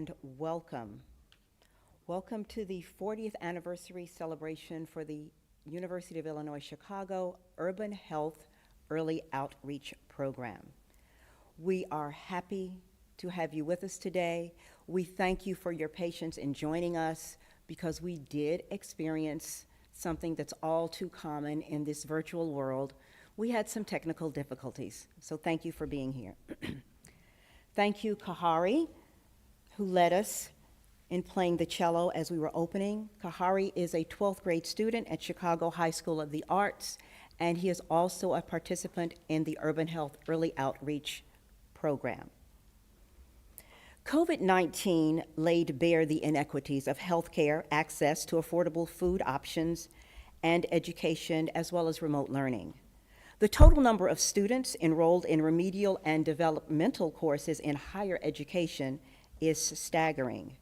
and welcome. Welcome to the 40th anniversary celebration for the University of Illinois Chicago Urban Health Early Outreach Program. We are happy to have you with us today. We thank you for your patience in joining us because we did experience something that's all too common in this virtual world. We had some technical difficulties, so thank you for being here. Thank you, Kahari, who led us in playing the cello as we were opening. Kahari is a 12th grade student at Chicago High School of the Arts, and he is also a participant in the Urban Health Early Outreach Program. COVID-19 laid bare the inequities of healthcare, access to affordable food options, and education, as well as remote learning. The total number of students enrolled in remedial and developmental courses in higher education is staggering.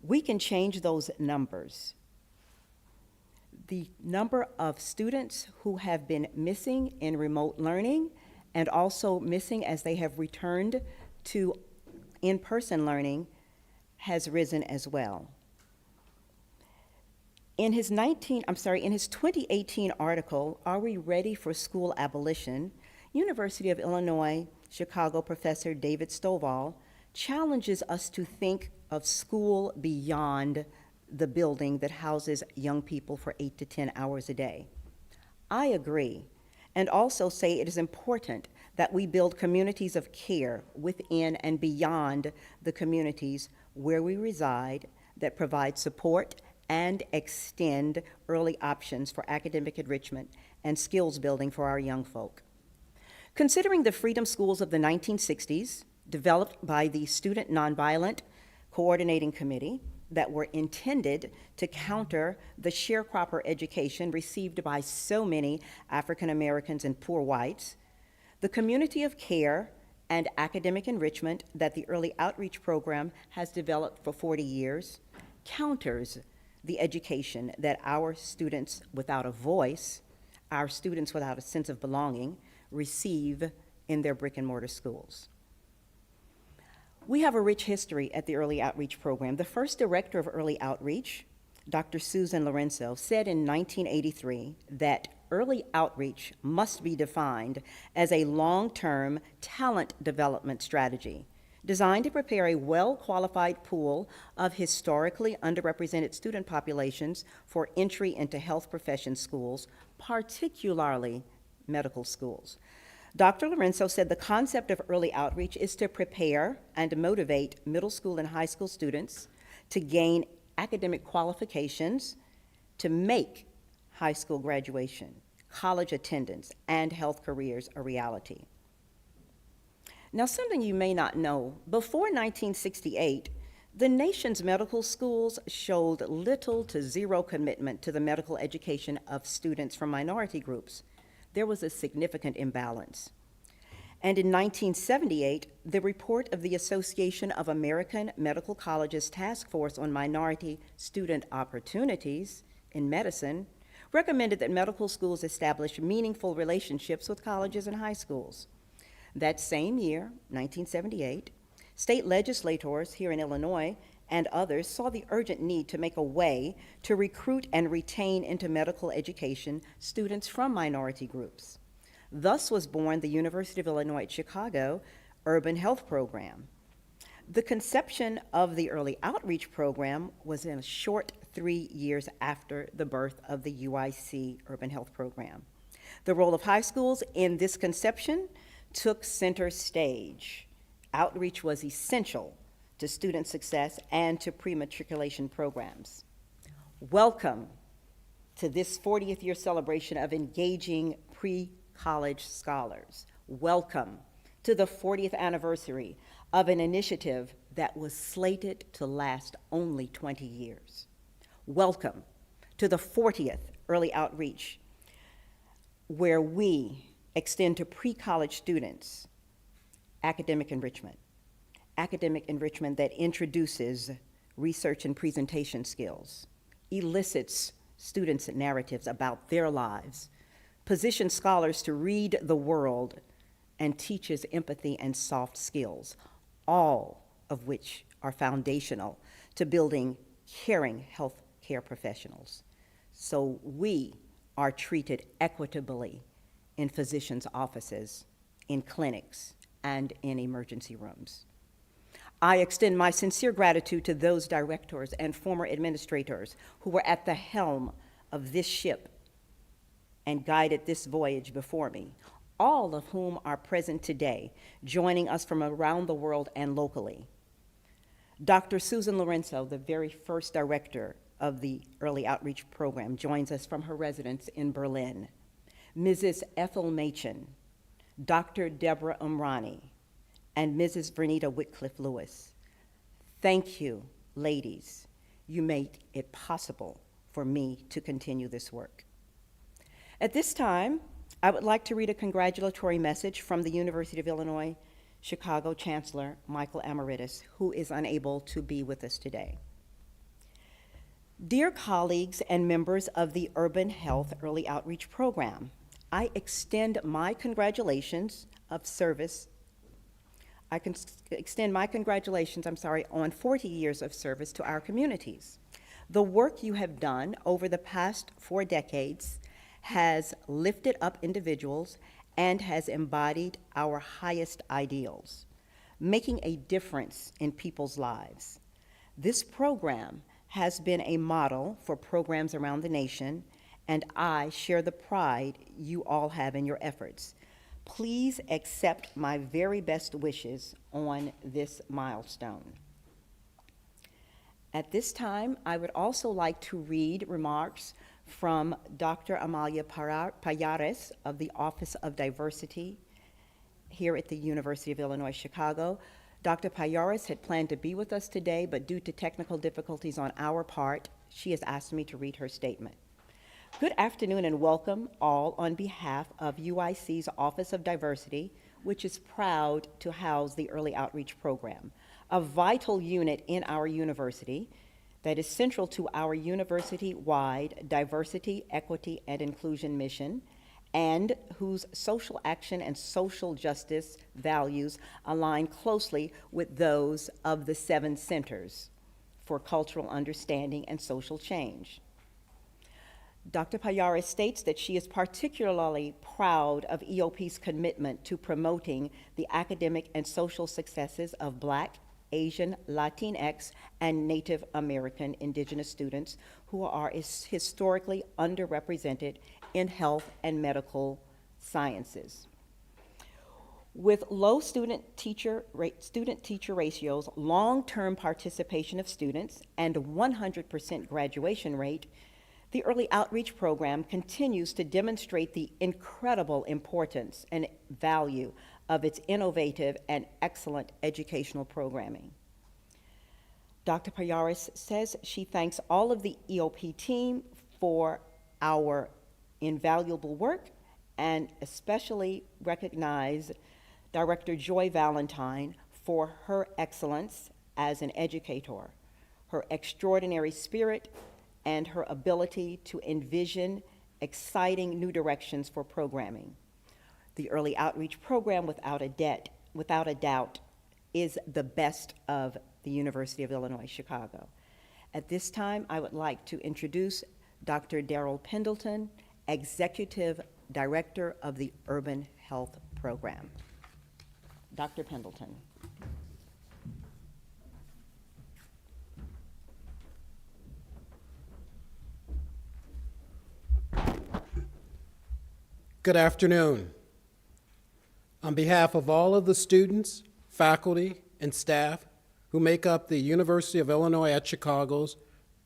We can change those numbers. The number of students who have been missing in remote learning and also missing as they have returned to in-person learning has risen as well. In his 2018 article, Are We Ready for School Abolition? University of Illinois Chicago professor David Stovall challenges us to think of school beyond the building that houses young people for 8 to 10 hours a day. I agree, and also say it is important that we build communities of care within and beyond the communities where we reside that provide support and extend early options for academic enrichment and skills building for our young folk. Considering the freedom schools of the 1960s, developed by the Student Nonviolent Coordinating Committee that were intended to counter the sharecropper education received by so many African Americans and poor whites, the community of care and academic enrichment that the Early Outreach Program has developed for 40 years counters the education that our students without a voice, our students without a sense of belonging, receive in their brick and mortar schools. We have a rich history at the Early Outreach Program. The first director of Early Outreach, Dr. Susan Lorenzo, said in 1983 that early outreach must be defined as a long-term talent development strategy designed to prepare a well-qualified pool of historically underrepresented student populations for entry into health profession schools, particularly medical schools. Dr. Lorenzo said the concept of early outreach is to prepare and motivate middle school and high school students to gain academic qualifications to make high school graduation, college attendance, and health careers a reality. Now, something you may not know, before 1968, the nation's medical schools showed little to zero commitment to the medical education of students from minority groups. There was a significant imbalance. And in 1978, the report of the Association of American Medical Colleges Task Force on Minority Student Opportunities in Medicine recommended that medical schools establish meaningful relationships with colleges and high schools. That same year, 1978, state legislators here in Illinois and others saw the urgent need to make a way to recruit and retain into medical education students from minority groups. Thus was born the University of Illinois at Chicago Urban Health Program. The conception of the Early Outreach Program was in a short 3 years after the birth of the UIC Urban Health Program. The role of high schools in this conception took center stage. Outreach was essential to student success and to pre-matriculation programs. Welcome to this 40th year celebration of engaging pre-college scholars. Welcome to the 40th anniversary of an initiative that was slated to last only 20 years. Welcome to the 40th Early Outreach, where we extend to pre-college students academic enrichment that introduces research and presentation skills, elicits students' narratives about their lives, positions scholars to read the world, and teaches empathy and soft skills, all of which are foundational to building caring healthcare professionals. So we are treated equitably in physicians' offices, in clinics, and in emergency rooms. I extend my sincere gratitude to those directors and former administrators who were at the helm of this ship and guided this voyage before me, all of whom are present today, joining us from around the world and locally. Dr. Susan Lorenzo, the very first director of the Early Outreach Program, joins us from her residence in Berlin. Mrs. Ethel Machin, Dr. Deborah Umrani, and Mrs. Vernita Whitcliffe Lewis. Thank you, ladies. You made it possible for me to continue this work. At this time, I would like to read a congratulatory message from the University of Illinois Chicago Chancellor Michael Amaritis, who is unable to be with us today. Dear colleagues and members of the Urban Health Early Outreach Program, I extend my congratulations of service. I can extend my congratulations, on 40 years of service to our communities. The work you have done over the past 4 decades has lifted up individuals and has embodied our highest ideals, making a difference in people's lives. This program has been a model for programs around the nation, and I share the pride you all have in your efforts. Please accept my very best wishes on this milestone. At this time, I would also like to read remarks from Dr. Amalia Payares of the Office of Diversity here at the University of Illinois Chicago. Dr. Payares had planned to be with us today, but due to technical difficulties on our part, she has asked me to read her statement. Good afternoon and welcome all on behalf of UIC's Office of Diversity, which is proud to house the Early Outreach Program, a vital unit in our university that is central to our university-wide diversity, equity, and inclusion mission, and whose social action and social justice values align closely with those of the 7 centers for cultural understanding and social change. Dr. Payares states that she is particularly proud of EOP's commitment to promoting the academic and social successes of Black, Asian, Latinx, and Native American Indigenous students who are historically underrepresented in health and medical sciences. With low student-teacher ratios, long-term participation of students, and 100% graduation rate, the Early Outreach Program continues to demonstrate the incredible importance and value of its innovative and excellent educational programming. Dr. Payares says she thanks all of the EOP team for our invaluable work and especially recognize Director Joy Valentine for her excellence as an educator, her extraordinary spirit, and her ability to envision exciting new directions for programming. The Early Outreach Program, without a doubt, is the best of the University of Illinois Chicago. At this time, I would like to introduce Dr. Daryl Pendleton, Executive Director of the Urban Health Program. Dr. Pendleton. Good afternoon. On behalf of all of the students, faculty, and staff who make up the University of Illinois at Chicago's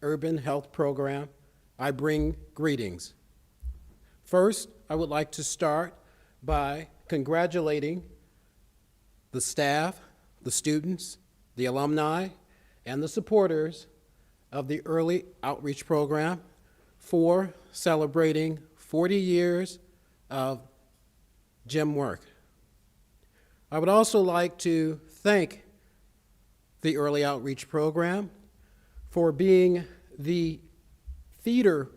Urban Health Program, I bring greetings. First, I would like to start by congratulating the staff, the students, the alumni, and the supporters of the Early Outreach Program for celebrating 40 years of gym work. I would also like to thank the Early Outreach Program for being the feeder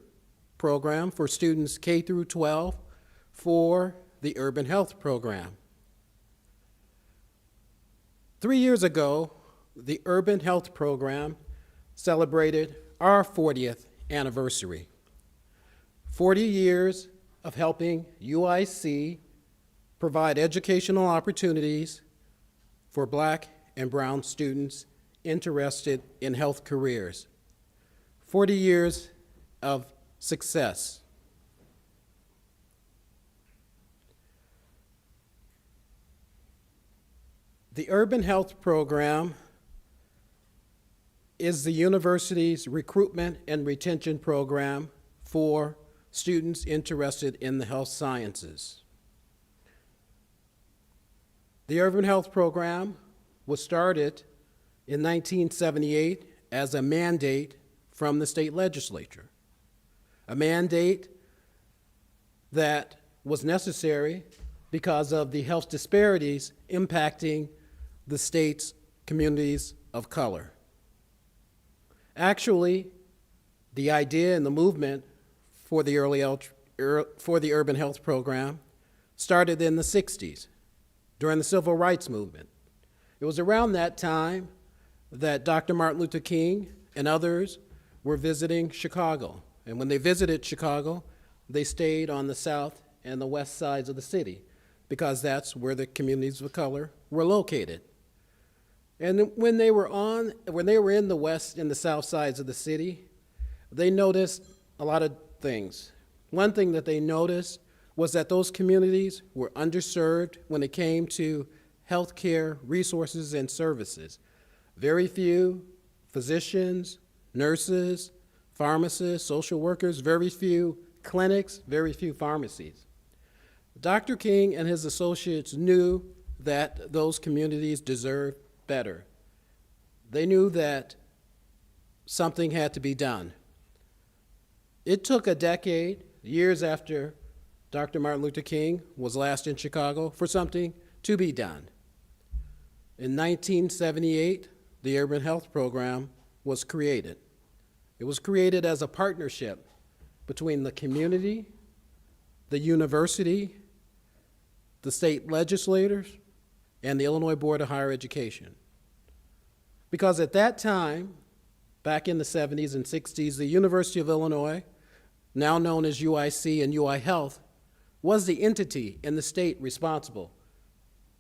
program for students K through 12 for the Urban Health Program. 3 years ago, the Urban Health Program celebrated our 40th anniversary. 40 years of helping UIC provide educational opportunities for Black and brown students interested in health careers. 40 years of success. The Urban Health Program is the university's recruitment and retention program for students interested in the health sciences. The Urban Health Program was started in 1978 as a mandate from the state legislature, a mandate that was necessary because of the health disparities impacting the state's communities of color. Actually, the idea and the movement for the Urban Health Program started in the 60s during the Civil Rights Movement. It was around that time that Dr. Martin Luther King and others were visiting Chicago. And when they visited Chicago, they stayed on the south and the west sides of the city because that's where the communities of color were located. And when they were in the west and the south sides of the city, they noticed a lot of things. One thing that they noticed was that those communities were underserved when it came to healthcare resources and services. Very few physicians, nurses, pharmacists, social workers, very few clinics, very few pharmacies. Dr. King and his associates knew that those communities deserved better. They knew that something had to be done. It took a decade, years after Dr. Martin Luther King was last in Chicago, for something to be done. In 1978, the Urban Health Program was created. It was created as a partnership between the community, the university, the state legislators, and the Illinois Board of Higher Education. Because at that time, back in the 70s and 60s, the University of Illinois, now known as UIC and UI Health, was the entity in the state responsible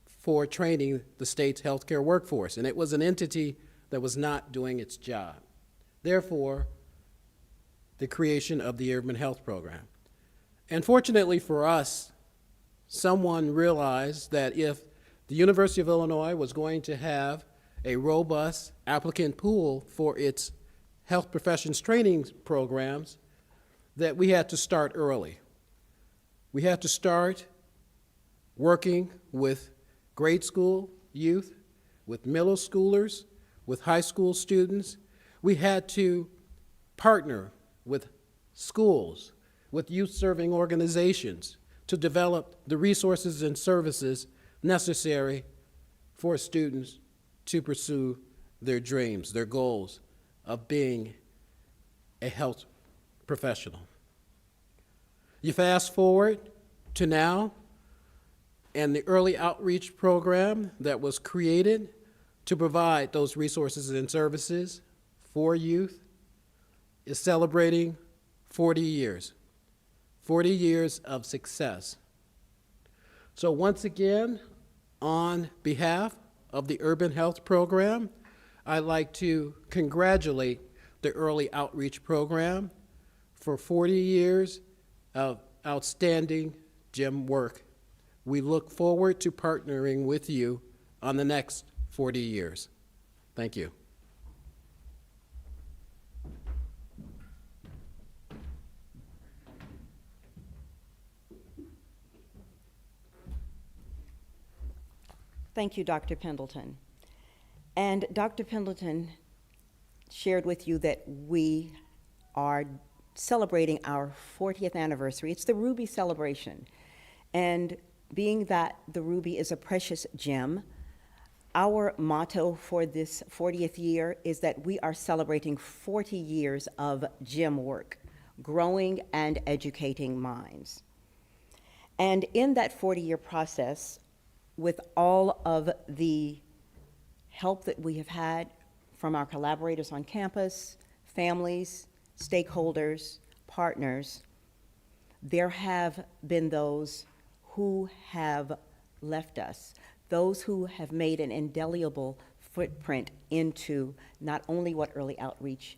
for training the state's healthcare workforce, and it was an entity that was not doing its job. Therefore, the creation of the Urban Health Program. And fortunately for us, someone realized that if the University of Illinois was going to have a robust applicant pool for its health professions training programs, that we had to start early. We had to start working with grade school youth, with middle schoolers, with high school students. We had to partner with schools, with youth-serving organizations to develop the resources and services necessary for students to pursue their dreams, their goals of being a health professional. You fast forward to now, and the early outreach program that was created to provide those resources and services for youth is celebrating 40 years, 40 years of success. So once again, on behalf of the Urban Health Program, I'd like to congratulate the Early Outreach Program for 40 years of outstanding GEM work. We look forward to partnering with you on the next 40 years. Thank you. Thank you, Dr. Pendleton. And Dr. Pendleton shared with you that we are celebrating our 40th anniversary. It's the Ruby celebration. And being that the Ruby is a precious gem, our motto for this 40th year is that we are celebrating 40 years of gem work, growing and educating minds. And in that 40-year process, with all of the help that we have had from our collaborators on campus, families, stakeholders, partners, there have been those who have left us, those who have made an indelible footprint into not only what early outreach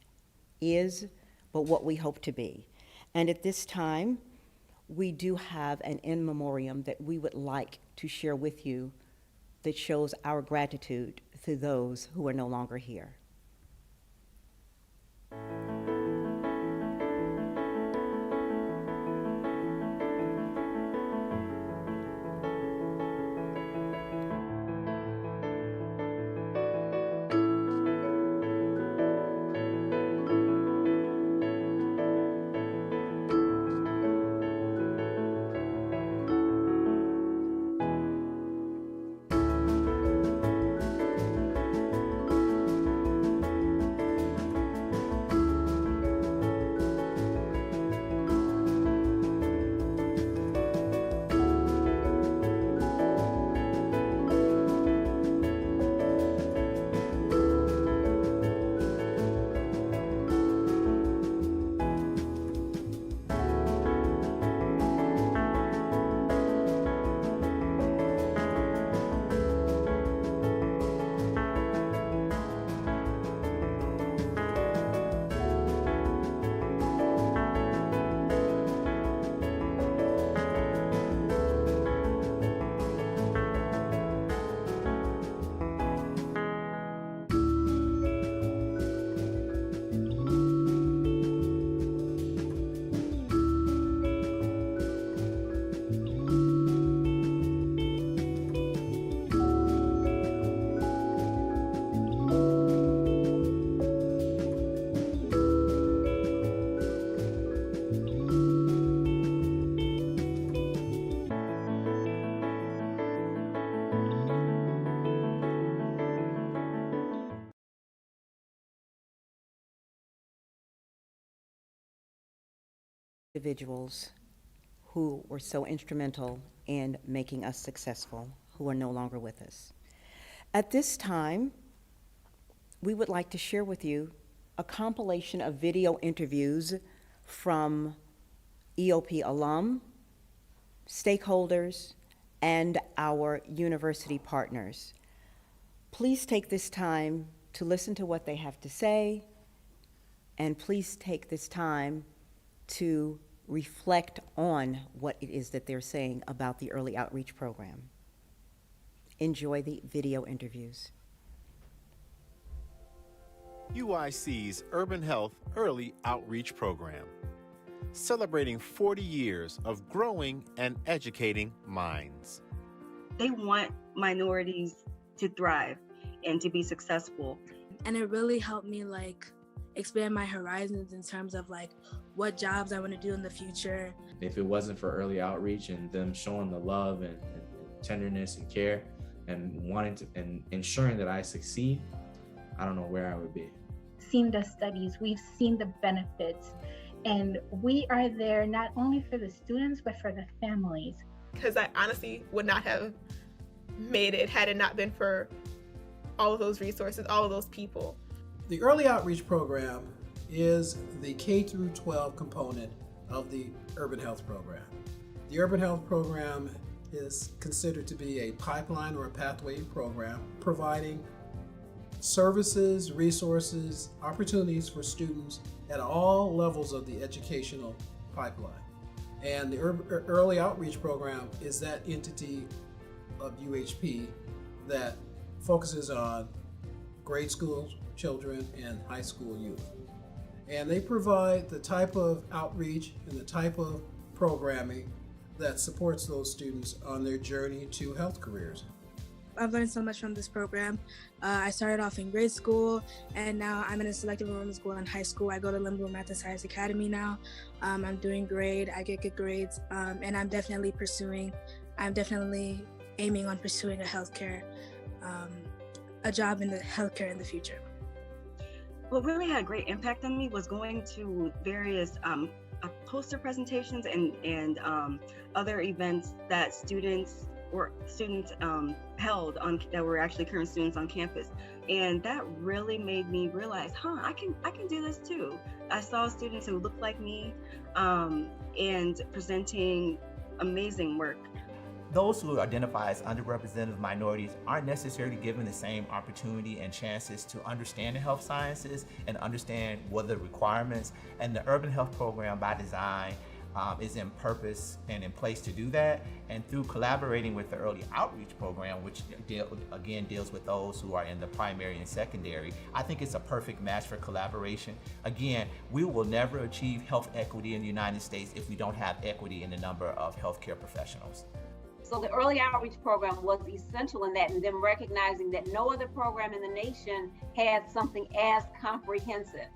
is, but what we hope to be. And at this time, we do have an in memoriam that we would like to share with you that shows our gratitude to those who are no longer here. Individuals who were so instrumental in making us successful, who are no longer with us. At this time, we would like to share with you a compilation of video interviews from EOP alum, stakeholders, and our university partners. Please take this time to listen to what they have to say, and please take this time to reflect on what it is that they're saying about the early outreach program. Enjoy the video interviews. UIC's Urban Health Early Outreach Program, celebrating 40 years of growing and educating minds. They want minorities to thrive and to be successful. And it really helped me expand my horizons in terms of what jobs I want to do in the future. If it wasn't for early outreach and them showing the love and tenderness and care and wanting to and ensuring that I succeed, I don't know where I would be. Seen the studies, we've seen the benefits, and we are there not only for the students but for the families. Because I honestly would not have made it had it not been for all of those resources, all of those people. The Early Outreach Program is the K through 12 component of the Urban Health Program. The Urban Health Program is considered to be a pipeline or a pathway program providing services, resources, opportunities for students at all levels of the educational pipeline. And the Early Outreach Program is that entity of UHP that focuses on grade school children and high school youth. And they provide the type of outreach and the type of programming that supports those students on their journey to health careers. I've learned so much from this program. I started off in grade school, and now I'm in a selective enrollment school in high school. I go to Limbo Math and Science Academy now. I'm doing great. I get good grades, and I'm definitely aiming on pursuing a job in the healthcare in the future. What really had a great impact on me was going to various poster presentations and other events that students were students held on that were actually current students on campus, and that really made me realize, I can do this too. I saw students who looked like me and presenting amazing work. Those who identify as underrepresented minorities aren't necessarily given the same opportunity and chances to understand the health sciences and understand what the requirements, and the urban health program by design is in purpose and in place to do that. And through collaborating with the early outreach program, which again deals with those who are in the primary and secondary, I think it's a perfect match for collaboration. Again, we will never achieve health equity in the United States if we don't have equity in the number of healthcare professionals. So the early outreach program was essential in that, and them recognizing that no other program in the nation had something as comprehensive,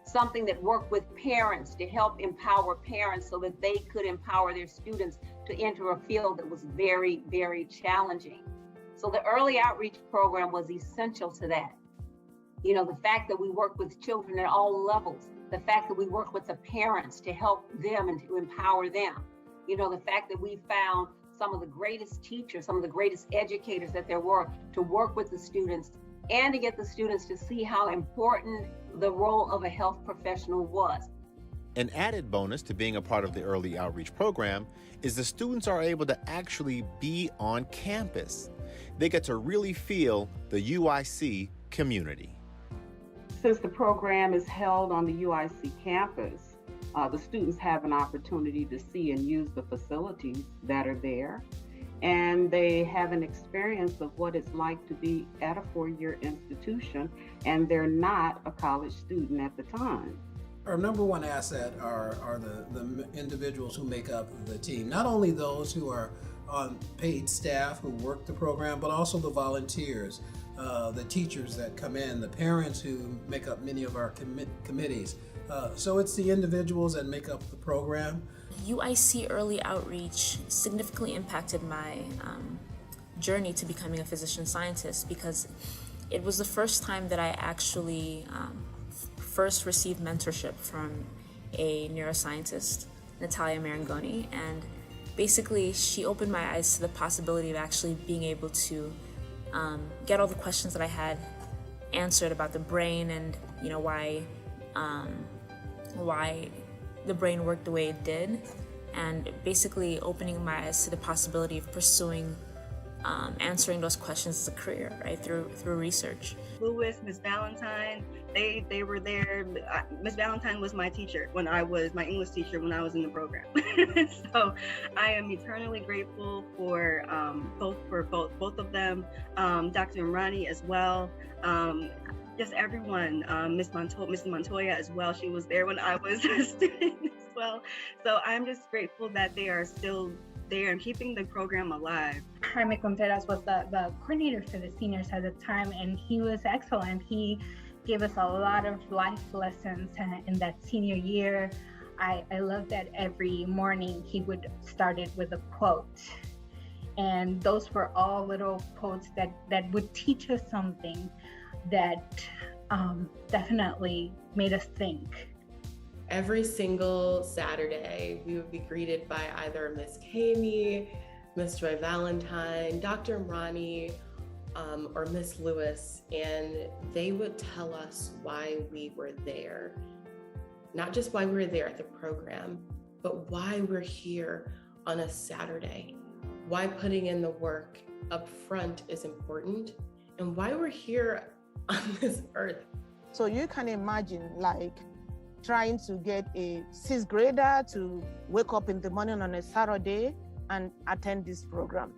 something that worked with parents to help empower parents so that they could empower their students to enter a field that was very, very challenging. So the early outreach program was essential to that. You know, the fact that we work with children at all levels, the fact that we work with the parents to help them and to empower them. You know, the fact that we found some of the greatest teachers, some of the greatest educators that there were to work with the students and to get the students to see how important the role of a health professional was. An added bonus to being a part of the early outreach program is the students are able to actually be on campus. They get to really feel the UIC community. Since the program is held on the UIC campus, the students have an opportunity to see and use the facilities that are there, and they have an experience of what it's like to be at a four-year institution, and they're not a college student at the time. Our number one asset are the individuals who make up the team. Not only those who are on paid staff who work the program, but also the volunteers, the teachers that come in, the parents who make up many of our committees. So it's the individuals that make up the program. UIC early outreach significantly impacted my journey to becoming a physician scientist, because it was the first time that I actually first received mentorship from a neuroscientist, Natalia Marangoni, and basically she opened my eyes to the possibility of actually being able to get all the questions that I had answered about the brain and, you know, why the brain worked the way it did, and basically opening my eyes to the possibility of pursuing answering those questions as a career, right, through research. Lewis, Miss Valentine, they were there. Miss Valentine was my teacher my English teacher when I was in the program. So I am eternally grateful for both of them, Dr. Imrani as well. Just everyone, Mrs. Montoya as well. She was there when I was a student as well. So I'm just grateful that they are still there and keeping the program alive. Jaime Contreras was the coordinator for the seniors at the time, and he was excellent. He gave us a lot of life lessons in that senior year. I love that every morning he would start it with a quote. And those were all little quotes that would teach us something that definitely made us think. Every single Saturday, we would be greeted by either Miss Kami, Miss Joy Valentine, Dr. Imrani, or Miss Lewis, and they would tell us why we were there. Not just why we were there at the program, but why we're here on a Saturday, why putting in the work up front is important, and why we're here on this earth. So you can imagine, like, trying to get a 6th grader to wake up in the morning on a Saturday and attend this program.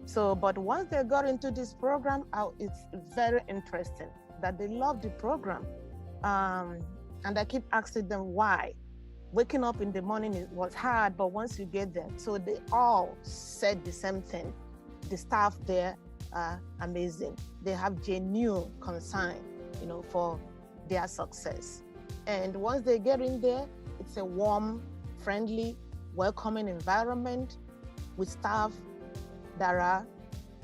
So, but once they got into this program, it's very interesting that they love the program. And I keep asking them why. Waking up in the morning was hard, but once you get there, so they all said the same thing. The staff there are amazing. They have genuine concern, for their success. And once they get in there, it's a warm, friendly, welcoming environment with staff that are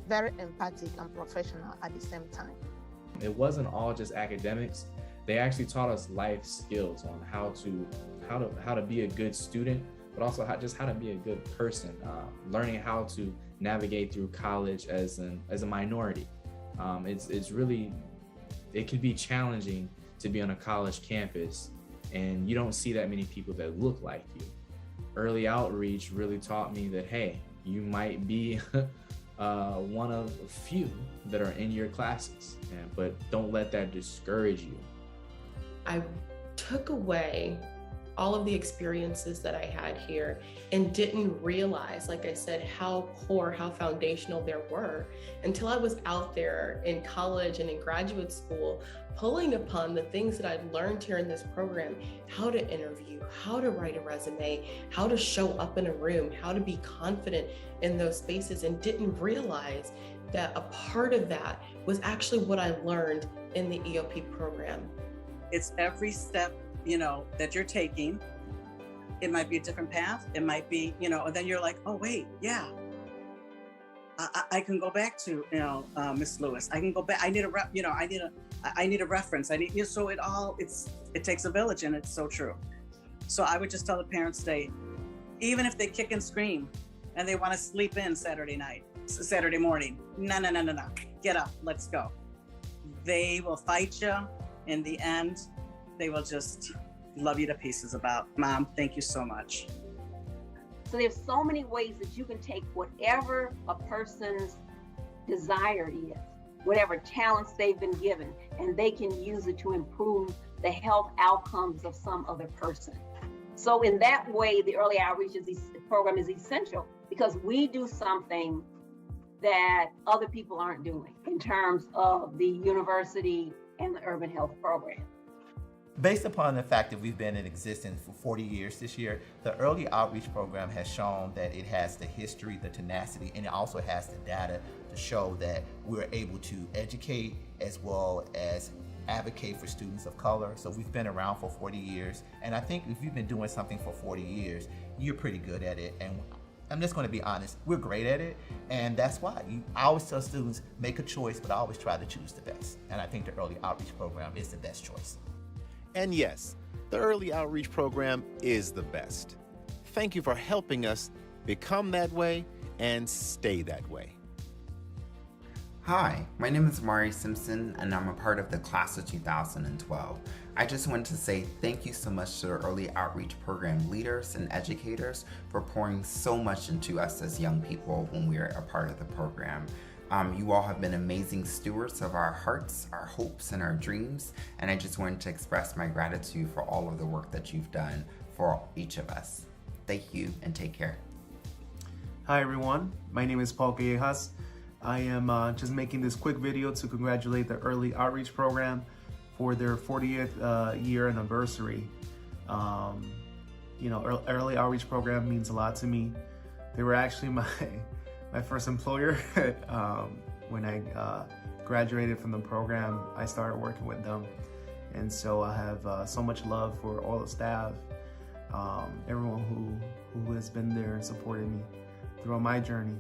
very empathic and professional at the same time. It wasn't all just academics. They actually taught us life skills on how to be a good student, but also how to be a good person, learning how to navigate through college as a minority. It can be challenging to be on a college campus and you don't see that many people that look like you. Early outreach really taught me that, hey, you might be one of a few that are in your classes, but don't let that discourage you. I took away all of the experiences that I had here and didn't realize, like I said, how core, how foundational there were until I was out there in college and in graduate school, pulling upon the things that I'd learned here in this program, how to interview, how to write a resume, how to show up in a room, how to be confident in those spaces, and didn't realize that a part of that was actually what I learned in the EOP program. It's every step, that you're taking. It might be a different path. It might be, and then you're like, oh, wait, yeah. I can go back to, Miss Lewis. I can go back. I need a I need a reference. So it takes a village, and it's so true. So I would just tell the parents today, even if they kick and scream and they want to sleep in Saturday morning, no. Get up, let's go. They will fight you. In the end, they will just love you to pieces about, Mom, thank you so much. So there's so many ways that you can take whatever a person's desire is, whatever talents they've been given, and they can use it to improve the health outcomes of some other person. So in that way, the early outreach program is essential because we do something that other people aren't doing in terms of the university and the urban health program. Based upon the fact that we've been in existence for 40 years this year, the early outreach program has shown that it has the history, the tenacity, and it also has the data to show that we're able to educate as well as advocate for students of color. So we've been around for 40 years, and I think if you've been doing something for 40 years, you're pretty good at it. And I'm just going to be honest, we're great at it, and that's why. I always tell students, make a choice, but I always try to choose the best. And I think the early outreach program is the best choice. And yes, the early outreach program is the best. Thank you for helping us become that way and stay that way. Hi, my name is Mari Simpson, and I'm a part of the class of 2012. I just want to say thank you so much to the early outreach program leaders and educators for pouring so much into us as young people when we are a part of the program. You all have been amazing stewards of our hearts, our hopes, and our dreams, and I just wanted to express my gratitude for all of the work that you've done for each of us. Thank you, and take care. Hi everyone, my name is Paul Callejas. I am just making this quick video to congratulate the Early Outreach Program for their 40th year anniversary. Early Outreach Program means a lot to me. They were actually my first employer. When I graduated from the program, I started working with them. And so I have so much love for all the staff, everyone who has been there and supported me throughout my journey.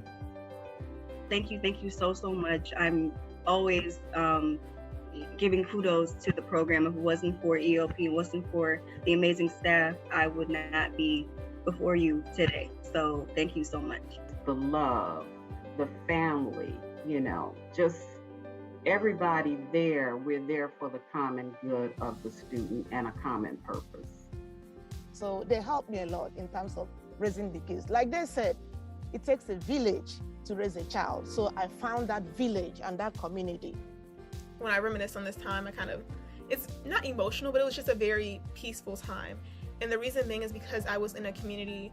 Thank you so much. I'm always giving kudos to the program. If it wasn't for EOP, it wasn't for the amazing staff, I would not be before you today. So thank you so much. The love, the family, just everybody there. We're there for the common good of the student and a common purpose. So they helped me a lot in terms of raising the kids. Like they said, it takes a village to raise a child. So I found that village and that community. When I reminisce on this time, it's not emotional, but it was just a very peaceful time. And the reason being is because I was in a community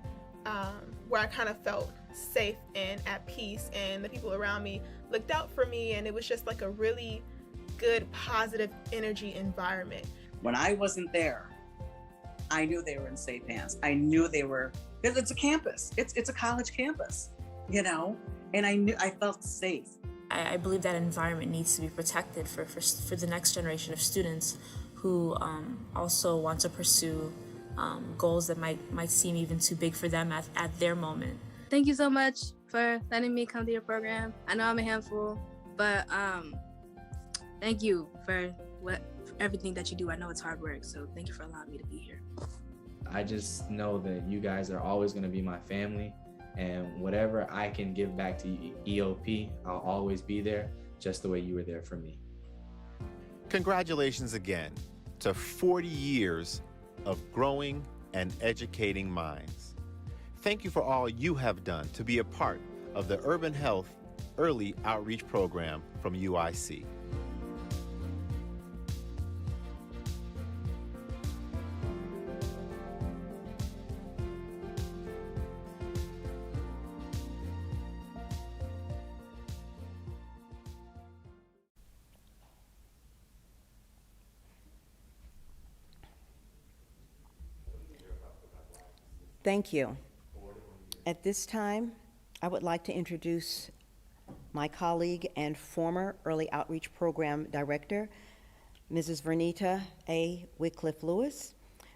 where I kind of felt safe and at peace, and the people around me looked out for me, and it was just like a really good, positive energy environment. When I wasn't there, I knew they were in safe hands. I knew they were, because it's a campus. It's a college campus, and I felt safe. I believe that environment needs to be protected for the next generation of students who also want to pursue goals that might seem even too big for them at their moment. Thank you so much for letting me come to your program. I know I'm a handful, but thank you for everything that you do. I know it's hard work, so thank you for allowing me to be here. I just know that you guys are always going to be my family, And whatever I can give back to EOP, I'll always be there, just the way you were there for me. Congratulations again to 40 years of growing and educating minds. Thank you for all you have done to be a part of the Urban Health Early Outreach Program from UIC. Thank you. At this time, I would like to introduce my colleague and former Early Outreach Program Director, Mrs. Vernita A. Wycliffe Lewis.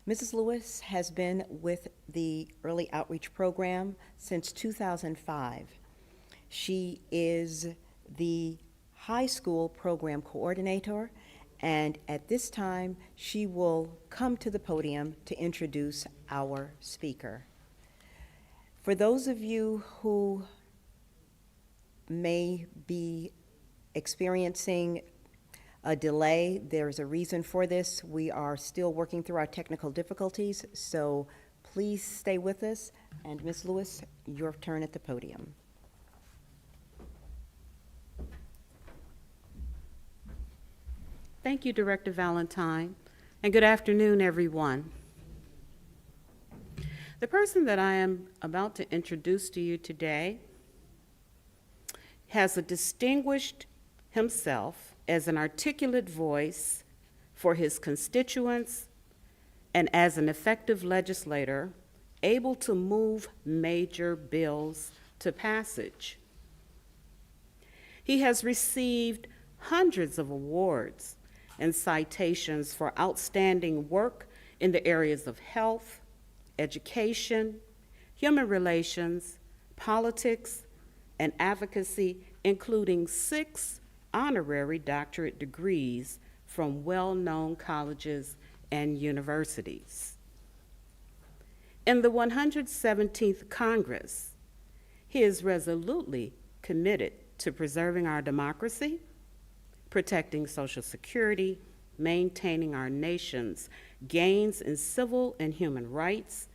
Mrs. Lewis has been with the Early Outreach Program since 2005. She is the high school program coordinator, and at this time, she will come to the podium to introduce our speaker. For those of you who may be experiencing a delay, there's a reason for this. We are still working through our technical difficulties, so please stay with us. And Ms. Lewis, your turn at the podium. Thank you, Director Valentine, and good afternoon, everyone. The person that I am about to introduce to you today has distinguished himself as an articulate voice for his constituents and as an effective legislator, able to move major bills to passage. He has received hundreds of awards and citations for outstanding work in the areas of health, education, human relations, politics, and advocacy, including 6 honorary doctorate degrees from well-known colleges and universities. In the 117th Congress, he is resolutely committed to preserving our democracy, protecting Social Security, maintaining our nation's gains in civil and human rights,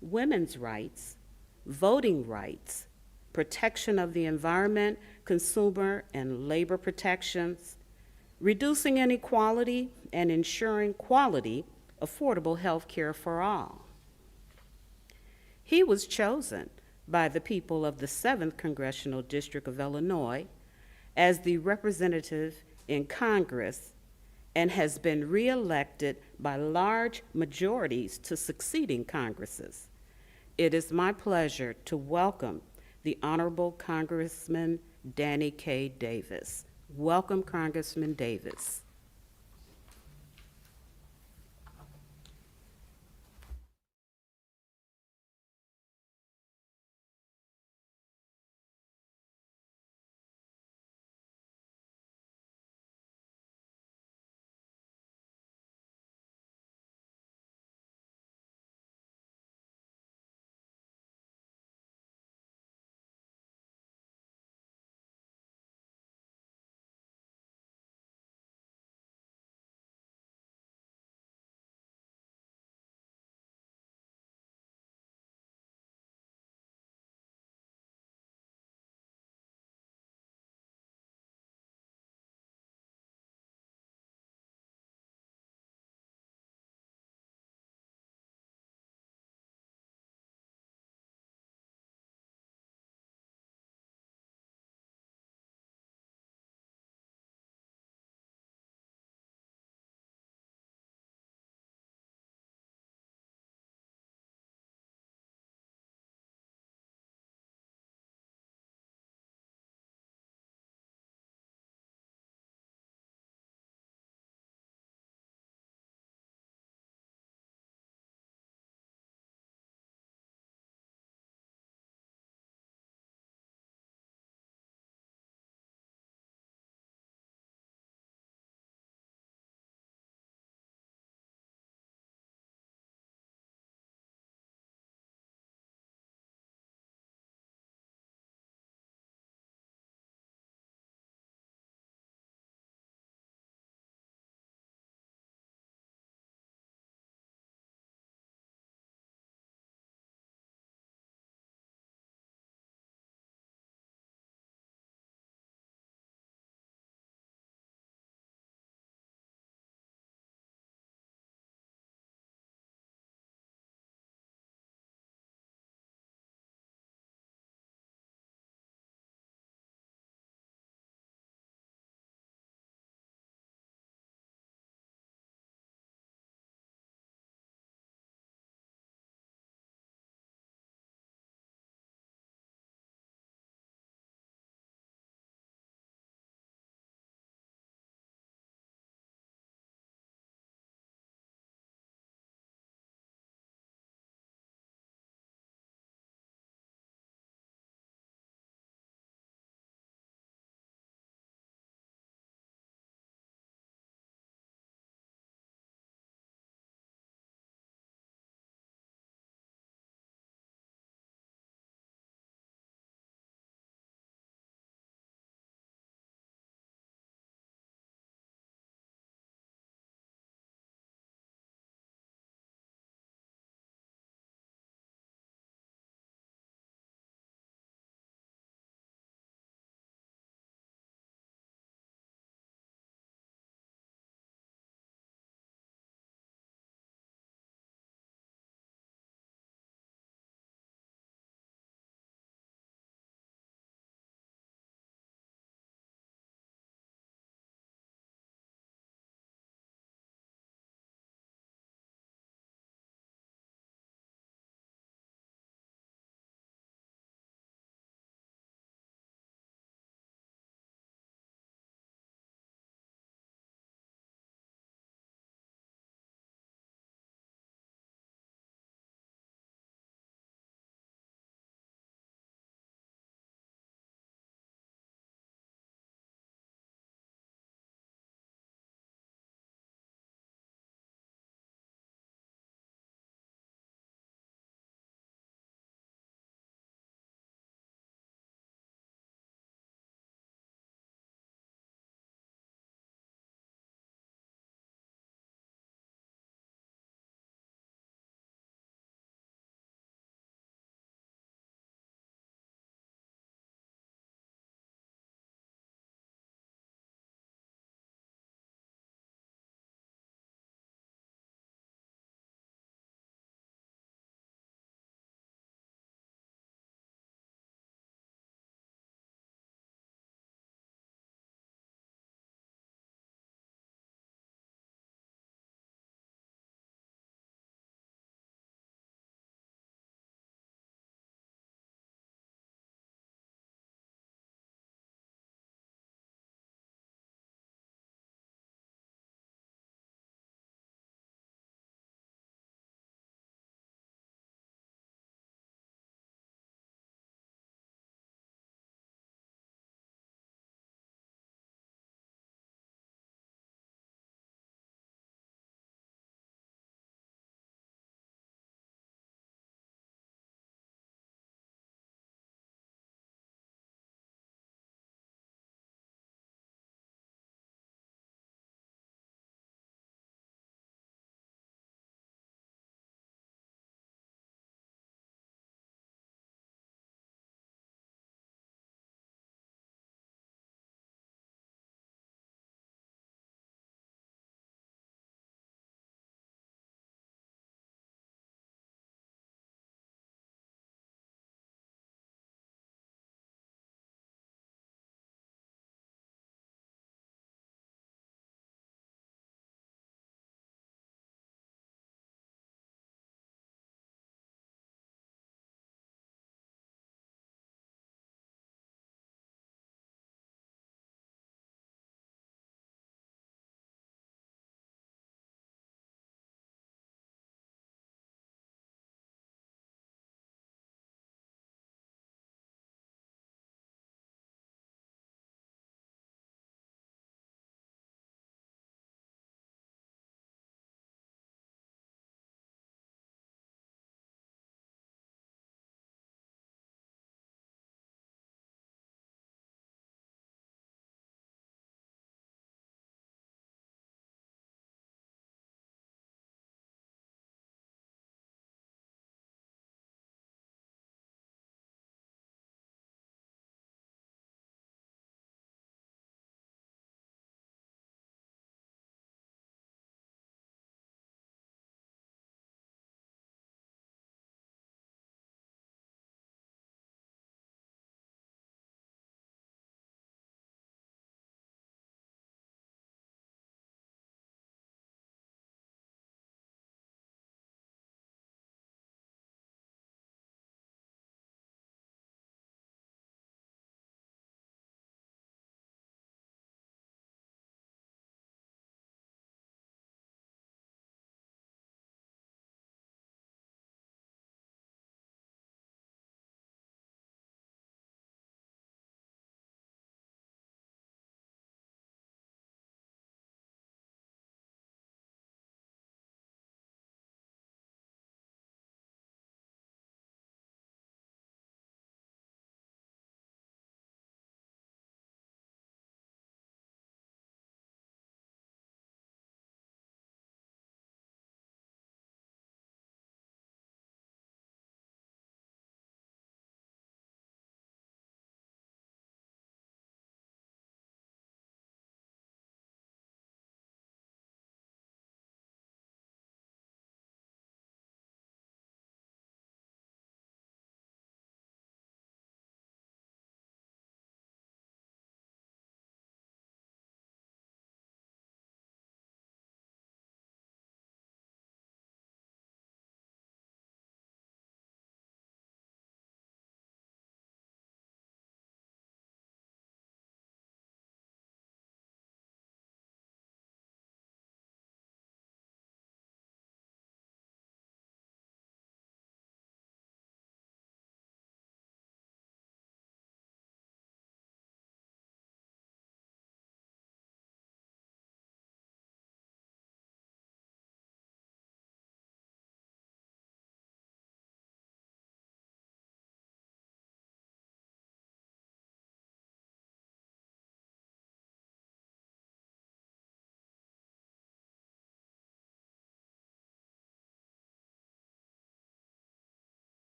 women's rights, voting rights, protection of the environment, consumer and labor protections, reducing inequality, and ensuring quality, affordable health care for all. He was chosen by the people of the 7th Congressional District of Illinois as the representative in Congress and has been reelected by large majorities to succeeding Congresses. It is my pleasure to welcome the Honorable Congressman Danny K. Davis. Welcome, Congressman Davis.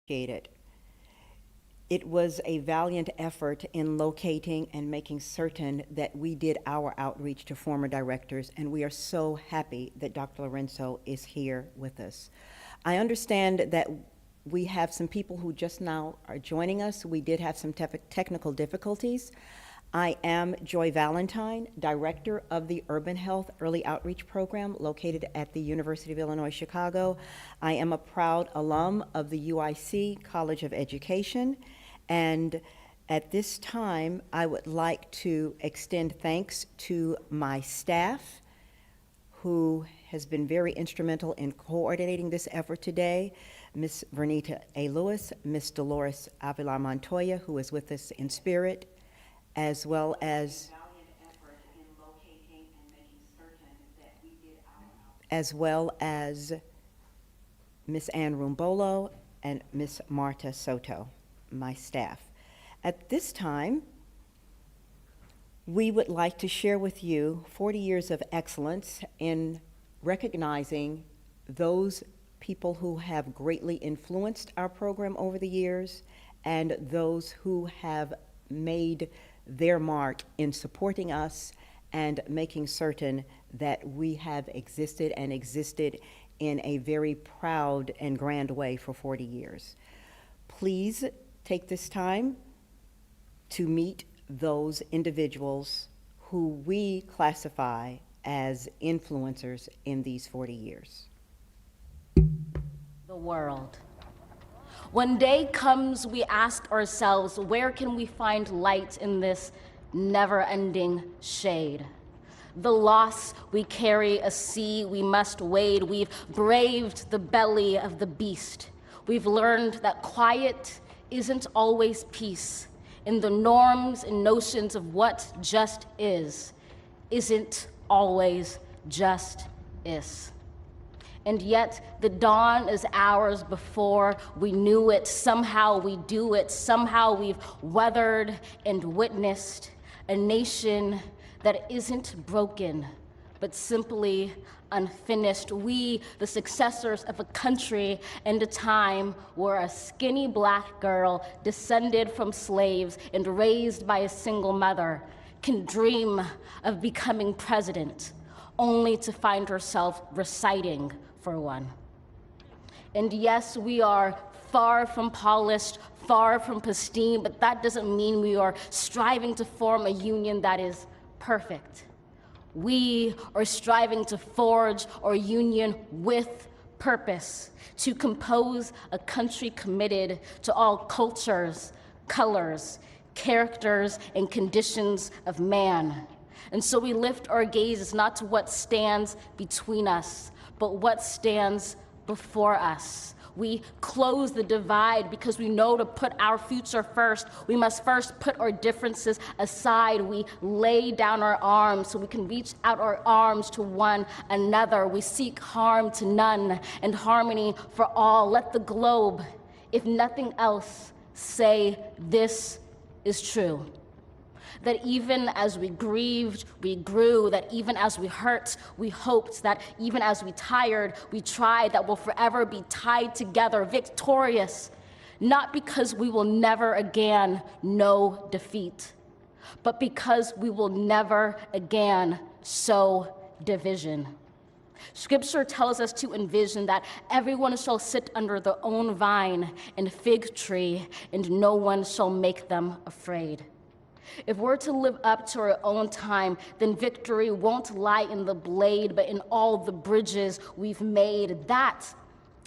It was a valiant effort in locating and making certain that we did our outreach to former directors, and we are so happy that Dr. Lorenzo is here with us. I understand that we have some people who just now are joining us. We did have some technical difficulties. I am Joy Valentine, Director of the Urban Health Early Outreach Program located at the University of Illinois, Chicago. I am a proud alum of the UIC College of Education, and at this time, I would like to extend thanks to my staff, who has been very instrumental in coordinating this effort today. Ms. Vernita A. Lewis, Ms. Dolores Avila Montoya, who is with us in spirit, as well as Ms. Ann Rumbolo and Ms. Marta Soto, my staff. At this time, we would like to share with you 40 years of excellence in recognizing those people who have greatly influenced our program over the years and those who have made their mark in supporting us and making certain that we have existed and existed in a very proud and grand way for 40 years. Please take this time to meet those individuals who we classify as influencers in these 40 years. The world. When day comes, we ask ourselves, where can we find light in this never-ending shade? The loss we carry, a sea we must wade. We've braved the belly of the beast. We've learned that quiet isn't always peace. In the norms and notions of what just isn't always just is. And yet the dawn is hours before we knew it. Somehow we do it. Somehow we've weathered and witnessed a nation that isn't broken, but simply unfinished. We, the successors of a country and a time where a skinny black girl descended from slaves and raised by a single mother can dream of becoming president, only to find herself reciting for one. And yes, we are far from polished, far from pristine, but that doesn't mean we are striving to form a union that is perfect. We are striving to forge our union with purpose, to compose a country committed to all cultures, colors, characters, and conditions of man. And so we lift our gazes not to what stands between us, but what stands before us. We close the divide because we know to put our future first. We must first put our differences aside. We lay down our arms so we can reach out our arms to one another. We seek harm to none and harmony for all. Let the globe, if nothing else, say this is true. That even as we grieved, we grew, that even as we hurt, we hoped, that even as we tired, we tried, that we'll forever be tied together, victorious, not because we will never again know defeat, but because we will never again sow division. Scripture tells us to envision that everyone shall sit under their own vine and fig tree, and no one shall make them afraid. If we're to live up to our own time, then victory won't lie in the blade, but in all the bridges we've made. That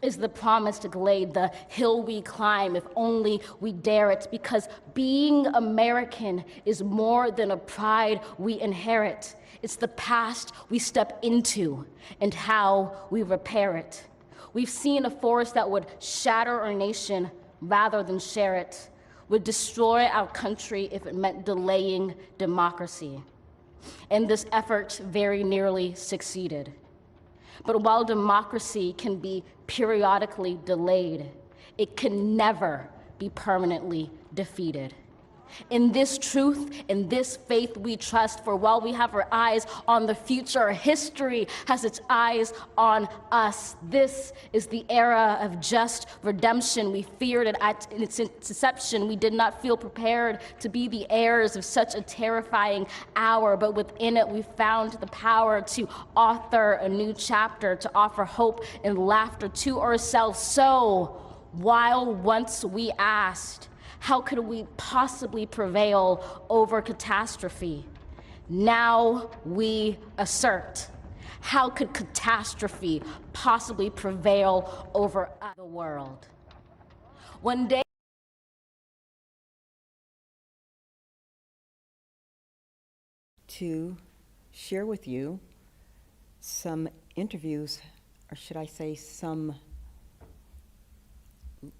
is the promised glade, the hill we climb if only we dare it, because being American is more than a pride we inherit. It's the past we step into and how we repair it. We've seen a force that would shatter our nation rather than share it, would destroy our country if it meant delaying democracy. And this effort very nearly succeeded. But while democracy can be periodically delayed, it can never be permanently defeated. In this truth, in this faith we trust, for while we have our eyes on the future, history has its eyes on us. This is the era of just redemption. We feared it at its inception. We did not feel prepared to be the heirs of such a terrifying hour, but within it we found the power to author a new chapter, to offer hope and laughter to ourselves. So, while once we asked, how could we possibly prevail over catastrophe? Now we assert, how could catastrophe possibly prevail over the world? One day, to share with you some interviews, or should I say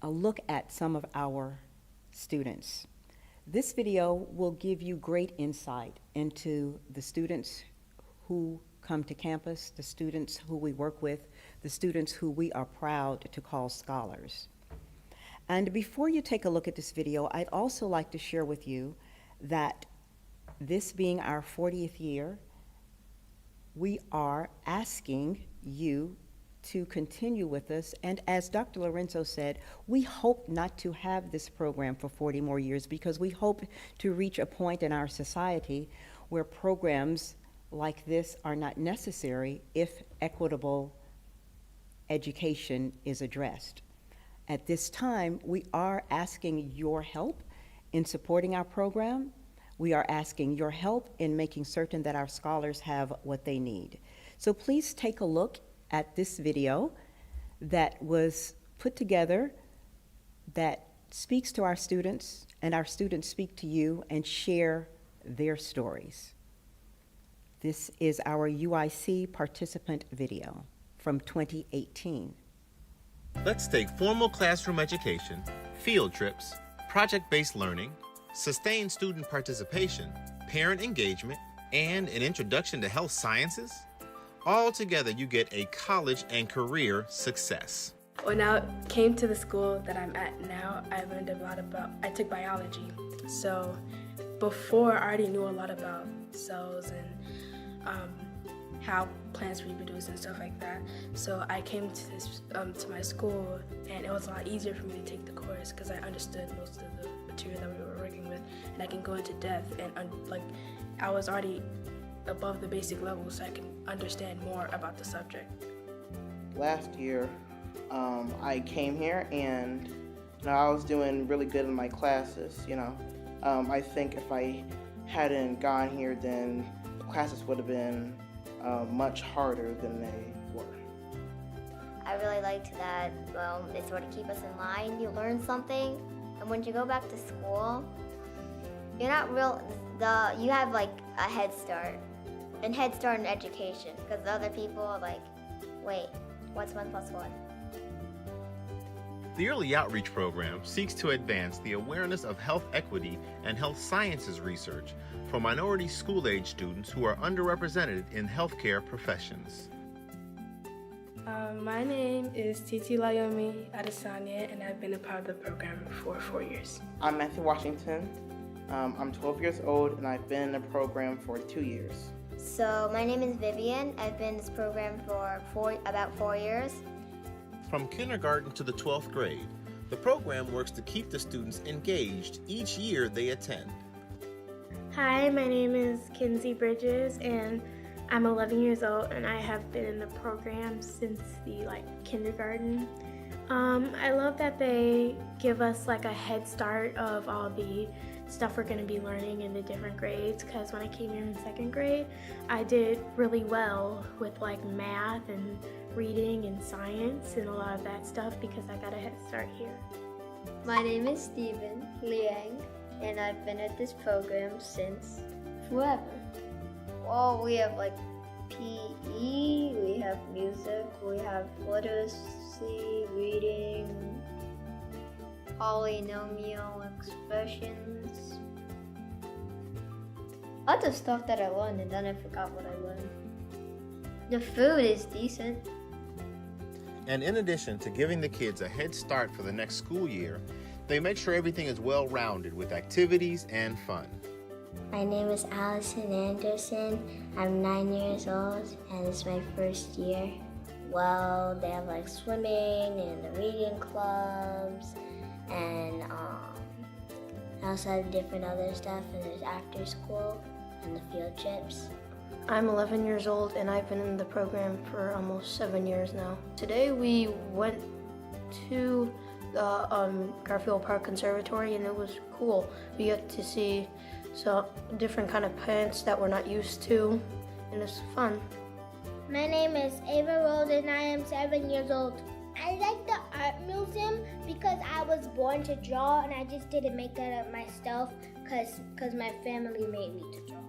a look at some of our students. This video will give you great insight into the students who come to campus, the students who we work with, the students who we are proud to call scholars. And before you take a look at this video, I'd also like to share with you that this being our 40th year, we are asking you to continue with us. And as Dr. Lorenzo said, we hope not to have this program for 40 more years, because we hope to reach a point in our society where programs like this are not necessary if equitable education is addressed. At this time, we are asking your help in supporting our program. We are asking your help in making certain that our scholars have what they need. So please take a look at this video that was put together that speaks to our students, and our students speak to you and share their stories. This is our UIC participant video from 2018. Let's take formal classroom education, field trips, project-based learning, sustained student participation, parent engagement, and an introduction to health sciences. All together, you get a college and career success. When I came to the school that I'm at now, I learned a lot about, I took biology. So before, I already knew a lot about cells and how plants reproduce and stuff like that. So I came to this to my school, and it was a lot easier for me to take the course because I understood most of the material that we were working with, and I can go into depth, and I was already above the basic level, so I can understand more about the subject. Last year, I came here and I was doing really good in my classes. I think if I hadn't gone here, then the classes would have been much harder than they were. I really liked that, they sort of keep us in line. You learn something, and when you go back to school, you're not you have like a head start in education, because the other people are like, wait, what's 1 + 1? The Early Outreach Program seeks to advance the awareness of health equity and health sciences research for minority school-age students who are underrepresented in healthcare professions. My name is Titi Layomi Adesanya, and I've been a part of the program for 4 years. I'm Matthew Washington. I'm 12 years old, and I've been in the program for 2 years. So my name is Vivian. I've been in this program for about 4 years. From kindergarten to the 12th grade, the program works to keep the students engaged each year they attend. Hi, my name is Kinsey Bridges, and I'm 11 years old, and I have been in the program since the kindergarten. I love that they give us a head start of all the stuff we're going to be learning in the different grades, because when I came here in 2nd grade, I did really well with math and reading and science and a lot of that stuff because I got a head start here. My name is Stephen Liang, and I've been at this program since forever. Well, we have PE, we have music, we have literacy, reading, polynomial expressions. Lots of stuff that I learned, and then I forgot what I learned. The food is decent. And in addition to giving the kids a head start for the next school year, They make sure everything is well-rounded with activities and fun. My name is Allison Anderson. I'm 9 years old and it's my first year. Well, they have like swimming and the reading clubs and I also have different other stuff, and there's after school and the field trips. I'm 11 years old and I've been in the program for almost 7 years now. Today we went to the Garfield Park Conservatory and it was cool. We got to see some different kind of plants that we're not used to and it's fun. My name is Ava Rose and I am 7 years old. I like the art museum because I was born to draw and I just didn't make that up myself because my family made me to draw.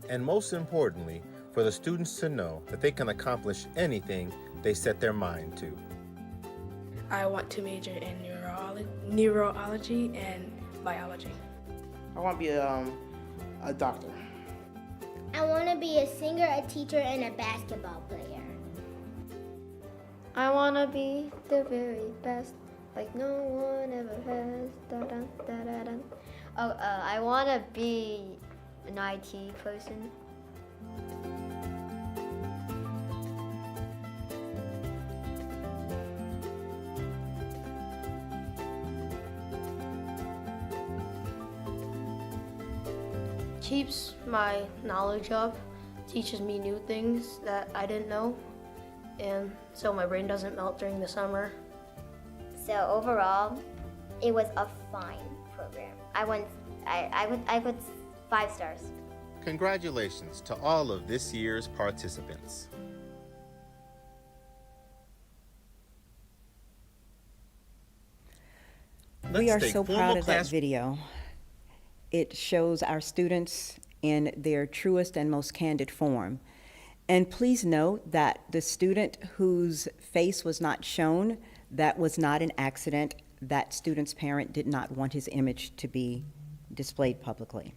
And most importantly, for the students to know that they can accomplish anything they set their mind to. I want to major in neurology and biology. I want to be a doctor. I want to be a singer, a teacher, and a basketball player. I want to be the very best, like no one ever has. Da, da, da, da, da. Oh, I want to be an IT person. Keeps my knowledge up, teaches me new things that I didn't know, and so my brain doesn't melt during the summer. So overall, it was a fine program. I would 5 stars. Congratulations to all of this year's participants. We are so proud of that video. It shows our students in their truest and most candid form. And please note that the student whose face was not shown, that was not an accident. That student's parent did not want his image to be displayed publicly.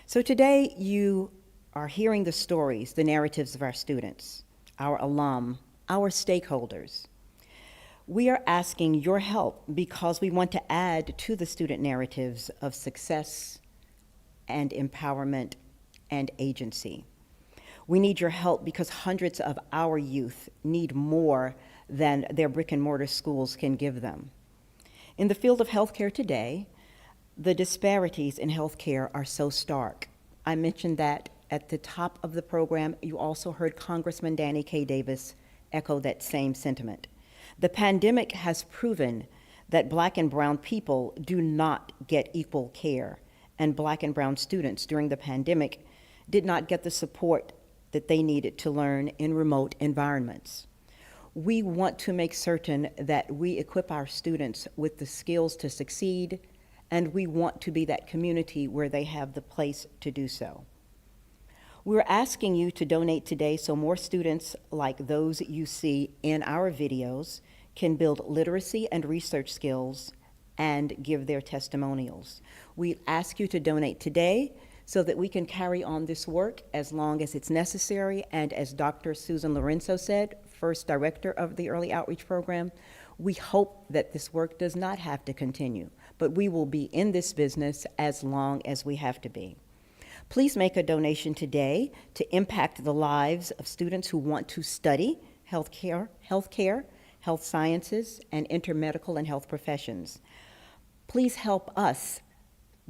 So today you are hearing the stories, the narratives of our students, our alum, our stakeholders. We are asking your help because we want to add to the student narratives of success and empowerment and agency. We need your help because hundreds of our youth need more than their brick and mortar schools can give them. In the field of healthcare today, the disparities in healthcare are so stark. I mentioned that at the top of the program. You also heard Congressman Danny K. Davis echo that same sentiment. The pandemic has proven that Black and brown people do not get equal care, and Black and brown students during the pandemic did not get the support that they needed to learn in remote environments. We want to make certain that we equip our students with the skills to succeed, and we want to be that community where they have the place to do so. We're asking you to donate today so more students like those you see in our videos can build literacy and research skills and give their testimonials. We ask you to donate today so that we can carry on this work as long as it's necessary. And as Dr. Susan Lorenzo said, first director of the Early Outreach Program, we hope that this work does not have to continue, but we will be in this business as long as we have to be. Please make a donation today to impact the lives of students who want to study healthcare, health sciences, and enter medical and health professions. Please help us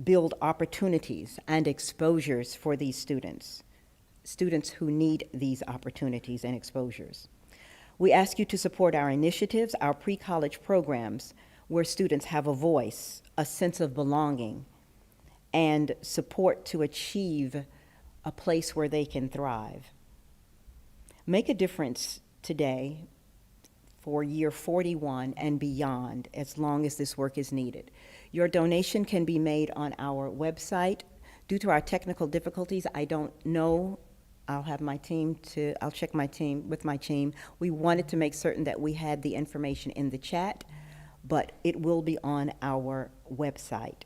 build opportunities and exposures for these students who need these opportunities and exposures. We ask you to support our initiatives, our pre-college programs, where students have a voice, a sense of belonging, and support to achieve a place where they can thrive. Make a difference today for year 41 and beyond, as long as this work is needed. Your donation can be made on our website. Due to our technical difficulties, I don't know. I'll check with my team. We wanted to make certain that we had the information in the chat, but it will be on our website.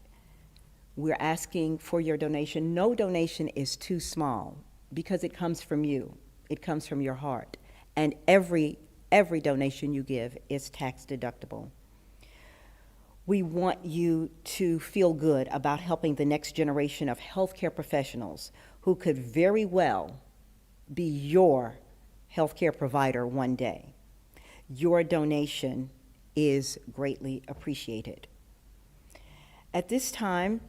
We're asking for your donation. No donation is too small because it comes from you. It comes from your heart. And every donation you give is tax deductible. We want you to feel good about helping the next generation of healthcare professionals who could very well be your healthcare provider one day. Your donation is greatly appreciated. At this time,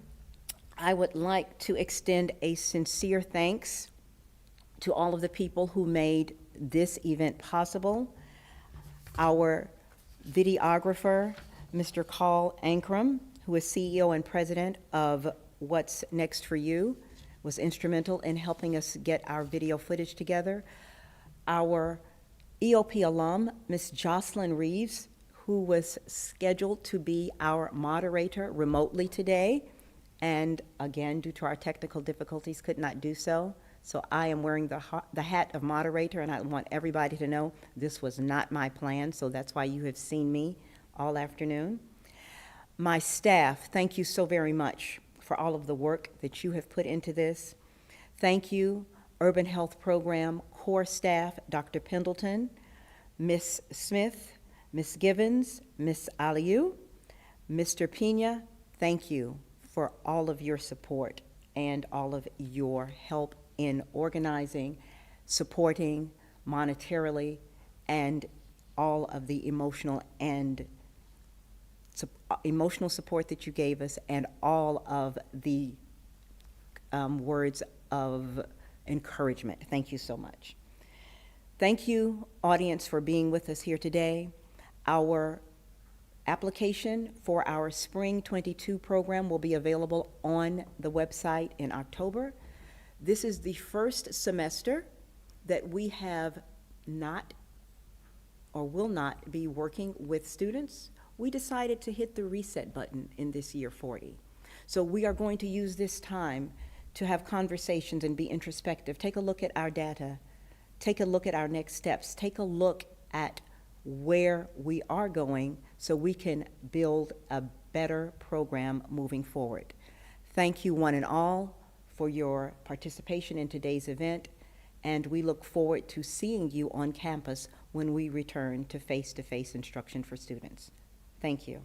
I would like to extend a sincere thanks to all of the people who made this event possible. Our videographer, Mr. Carl Ankrum, who is CEO and president of What's Next for You, was instrumental in helping us get our video footage together. Our EOP alum, Ms. Jocelyn Reeves, who was scheduled to be our moderator remotely today, and again, due to our technical difficulties, could not do so. So I am wearing the hat of moderator, and I want everybody to know this was not my plan, so that's why you have seen me all afternoon. My staff, thank you so very much for all of the work that you have put into this. Thank you, Urban Health Program core staff, Dr. Pendleton, Ms. Smith, Ms. Givens, Ms. Aliou, Mr. Pena, thank you for all of your support and all of your help in organizing, supporting monetarily, and all of the emotional support that you gave us, and all of the words of encouragement. Thank you so much. Thank you, audience, for being with us here today. Our application for our Spring 22 program will be available on the website in October. This is the first semester that we have not or will not be working with students. We decided to hit the reset button in this year 40. So we are going to use this time to have conversations and be introspective. Take a look at our data. Take a look at our next steps. Take a look at where we are going so we can build a better program moving forward. Thank you one and all for your participation in today's event, and we look forward to seeing you on campus when we return to face-to-face instruction for students. Thank you.